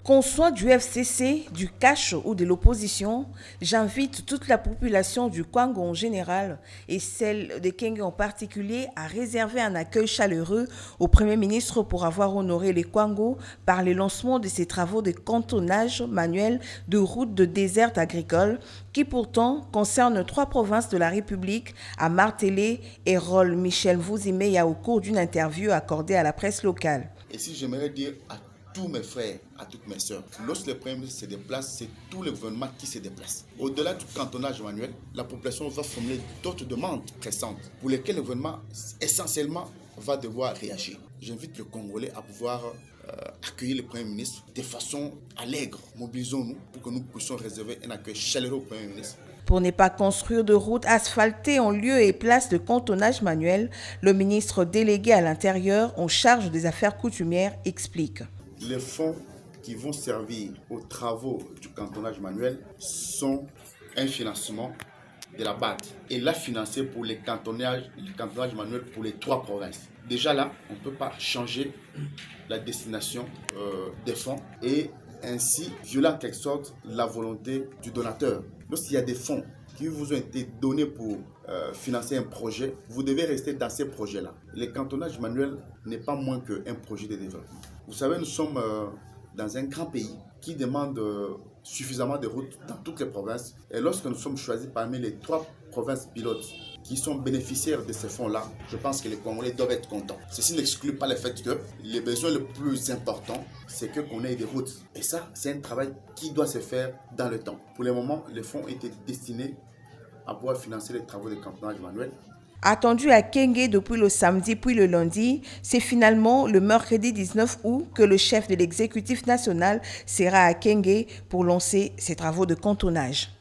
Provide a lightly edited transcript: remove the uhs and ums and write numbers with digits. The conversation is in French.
Qu'on soit du FCC, du cash ou de l'opposition, j'invite toute la population du Kwango en général et celle de Kenge en particulier à réserver un accueil chaleureux au Premier ministre pour avoir honoré les Kwango par le lancement de ces travaux de cantonnage manuel de routes de désert agricole qui pourtant concernent 3 provinces de la République, a martelé Erol Michel Vouzimeya au cours d'une interview accordée à la presse locale. Et si j'aimerais dire à tous mes frères, à toutes mes sœurs, lorsque le Premier ministre se déplace, c'est tout le gouvernement qui se déplace. Au-delà du cantonnage manuel, la population va formuler d'autres demandes pressantes pour lesquelles le gouvernement essentiellement va devoir réagir. J'invite le Congolais à pouvoir accueillir le Premier ministre de façon allègre. Mobilisons-nous pour que nous puissions réserver un accueil chaleureux au Premier ministre. Pour ne pas construire de routes asphaltées en lieu et place de cantonnage manuel, le ministre délégué à l'Intérieur en charge des affaires coutumières explique. Les fonds qui vont servir aux travaux du cantonnage manuel sont un financement de la BAD. Et là, financé pour le cantonnage manuel pour les 3 provinces. Déjà là, on ne peut pas changer la destination des fonds et ainsi violer en quelque sorte la volonté du donateur. Lorsqu'il y a des fonds qui vous ont été donnés pour financer un projet, vous devez rester dans ces projets-là. Le cantonnage manuel n'est pas moins qu'un projet de développement. Vous savez, nous sommes dans un grand pays qui demande suffisamment de routes dans toutes les provinces. Et lorsque nous sommes choisis parmi les 3 provinces pilotes qui sont bénéficiaires de ces fonds-là, je pense que les Congolais doivent être contents. Ceci n'exclut pas le fait que les besoins le plus important, c'est qu'on ait des routes. Et ça, c'est un travail qui doit se faire dans le temps. Pour le moment, les fonds étaient destinés à pouvoir financer les travaux de cantonnage manuel. Attendu à Kenge depuis le samedi puis le lundi, c'est finalement le mercredi 19 août que le chef de l'exécutif national sera à Kenge pour lancer ses travaux de cantonnage.